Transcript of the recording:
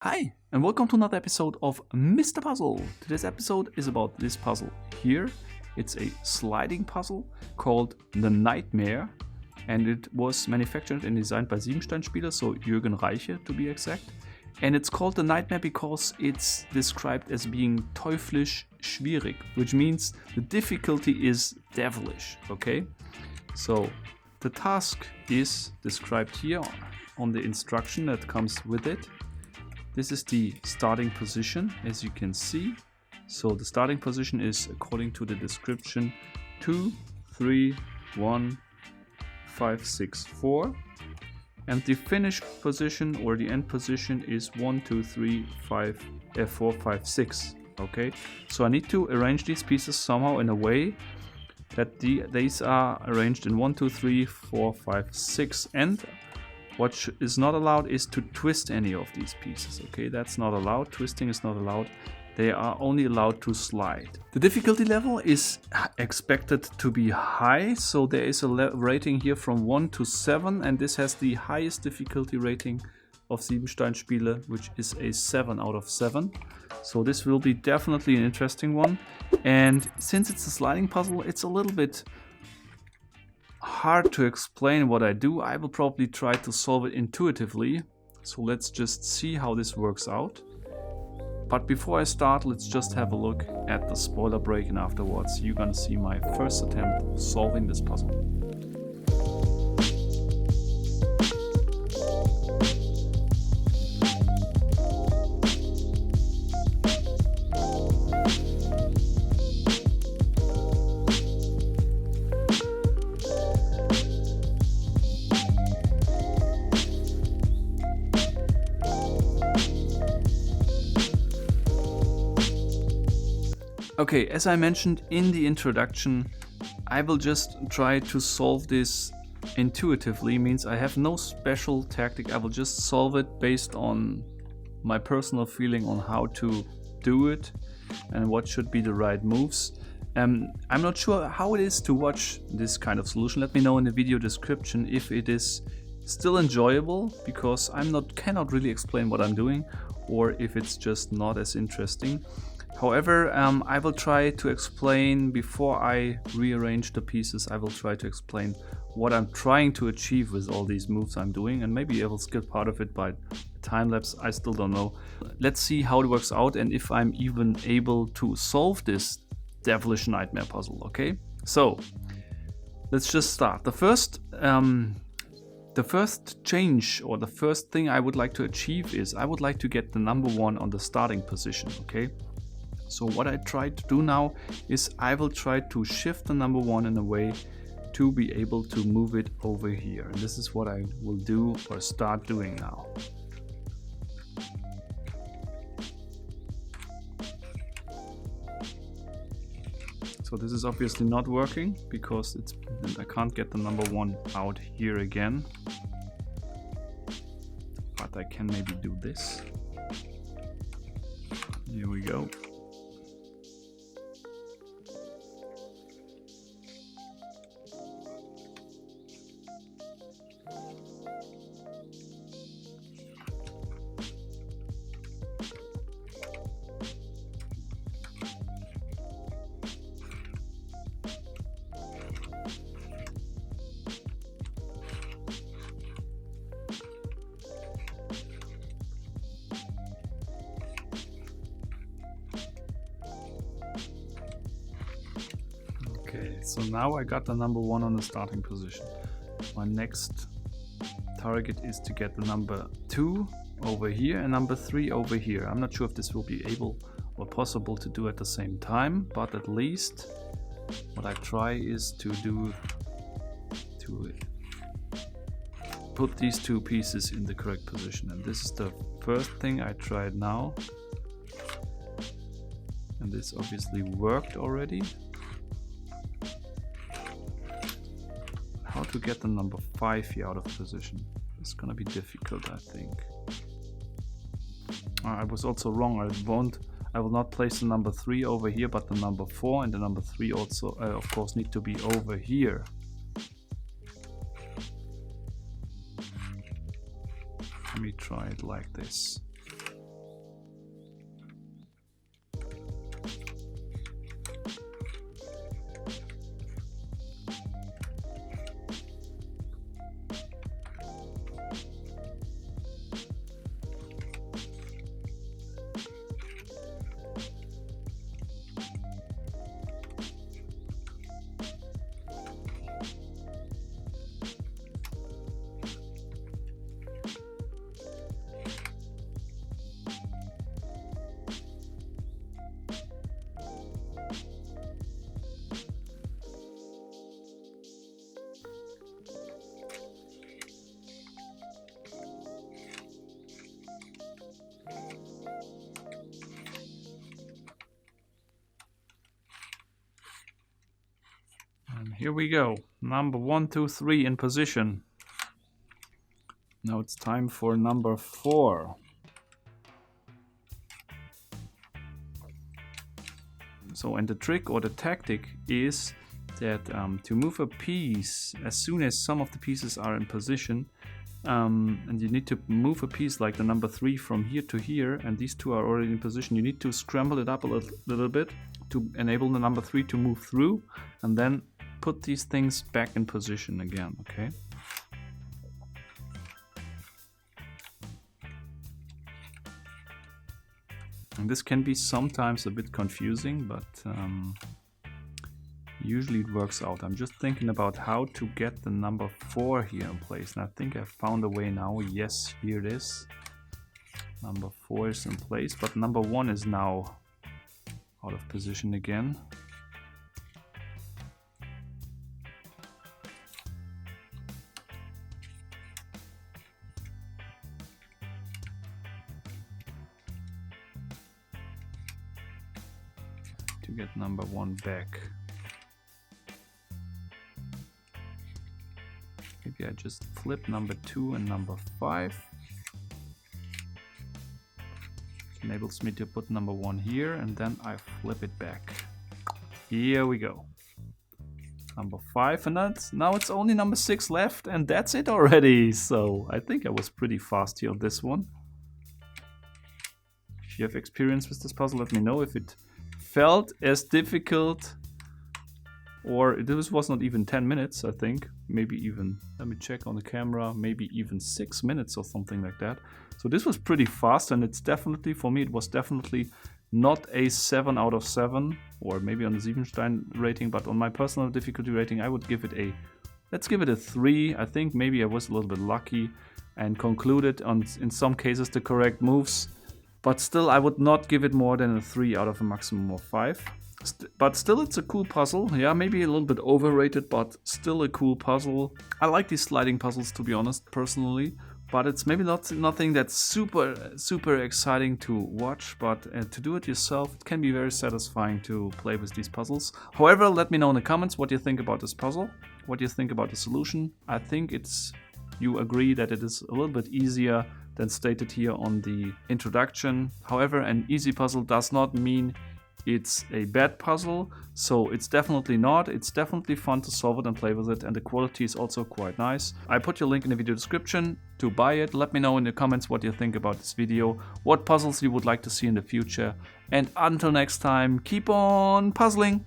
Hi, and welcome to another episode of Mr. Puzzle. Today's episode is about this puzzle here. It's a sliding puzzle called The Nightmare, and it was manufactured and designed by Siebenstein Spiele, so Jürgen Reiche to be exact. And it's called The Nightmare because it's described as being teuflisch schwierig, which means the difficulty is devilish, okay? So the task is described here on the instruction that comes with it. This is the starting position, as you can see. So the starting position is, according to the description, 2, 3, 1, 5, 6, 4. And the finish position or the end position is 1, 2, 3, 4, 5, 6. Okay, so I need to arrange these pieces somehow in a way that these are arranged in 1, 2, 3, 4, 5, 6. And what is not allowed is to twist any of these pieces, okay? That's not allowed. Twisting is not allowed. They are only allowed to slide. The difficulty level is expected to be high, so there is a rating here from 1 to 7, and this has the highest difficulty rating of Siebenstein Spiele, which is a 7 out of 7. So this will be definitely an interesting one. And since it's a sliding puzzle, it's a little bit hard to explain what I do. I will probably try to solve it intuitively. So let's just see how this works out. But before I start, let's just have a look at the spoiler break, and afterwards you're gonna see my first attempt solving this puzzle. Okay, as I mentioned in the introduction, I will just try to solve this intuitively, means I have no special tactic. I will just solve it based on my personal feeling on how to do it and what should be the right moves. I'm not sure how it is to watch this kind of solution. Let me know in the video description if it is still enjoyable, because cannot really explain what I'm doing, or if it's just not as interesting. However, I will try to explain, before I rearrange the pieces, I will try to explain what I'm trying to achieve with all these moves I'm doing, and maybe I will skip part of it by time lapse, I still don't know. Let's see how it works out and if I'm even able to solve this devilish nightmare puzzle, okay? So, let's just start. The first change, or the first thing I would like to achieve, is I would like to get the number 1 on the starting position, okay? So what I try to do now is I will try to shift the number 1 in a way to be able to move it over here. And this is what I will do, or start doing now. So this is obviously not working because I can't get the number 1 out here again. But I can maybe do this. Here we go. Okay, so now I got the number 1 on the starting position. My next target is to get the number 2 over here and number 3 over here. I'm not sure if this will be able or possible to do at the same time, but at least what I try is to put these 2 pieces in the correct position. And this is the first thing I tried now. And this obviously worked already. How to get the number 5 here out of position? It's gonna be difficult, I think. I was also wrong. I will not place the number 3 over here, but the number 4 and the number 3 also, of course, need to be over here. Let me try it like this. here we go. Number 1, 2, 3 in position. Now it's time for number 4. So, and the trick or the tactic is that to move a piece as soon as some of the pieces are in position, and you need to move a piece like the number 3 from here to here, and these two are already in position. You need to scramble it up a little bit to enable the number 3 to move through, and then put these things back in position again, okay? And this can be sometimes a bit confusing, but usually it works out. I'm just thinking about how to get the number 4 here in place, and I think I found a way now. Yes, here it is. Number 4 is in place, but number 1 is now out of position again. To get number 1 back. Maybe I just flip number 2 and number 5. Enables me to put number 1 here, and then I flip it back. Here we go. Number 5, and now it's only number 6 left, and that's it already. So I think I was pretty fast here on this one. If you have experience with this puzzle, let me know if it felt as difficult, or this was not even 10 minutes, I think. Maybe even, let me check on the camera, maybe even 6 minutes or something like that. So this was pretty fast, and it's definitely, for me, it was definitely not a 7 out of 7, or maybe on the Siebenstein rating, but on my personal difficulty rating, I would give it a, let's give it a 3. I think maybe I was a little bit lucky and concluded on, in some cases, the correct moves. But still, I would not give it more than a 3 out of a maximum of 5. But still, it's a cool puzzle. Yeah, maybe a little bit overrated, but still a cool puzzle. I like these sliding puzzles, to be honest, personally. But it's maybe nothing that's super exciting to watch. But to do it yourself, it can be very satisfying to play with these puzzles. However, let me know in the comments what you think about this puzzle. What you think about the solution. I think you agree that it is a little bit easier than stated here on the introduction. However, an easy puzzle does not mean it's a bad puzzle, so it's definitely not. It's definitely fun to solve it and play with it, and the quality is also quite nice. I put your link in the video description to buy it. Let me know in the comments what you think about this video, what puzzles you would like to see in the future, and until next time, keep on puzzling!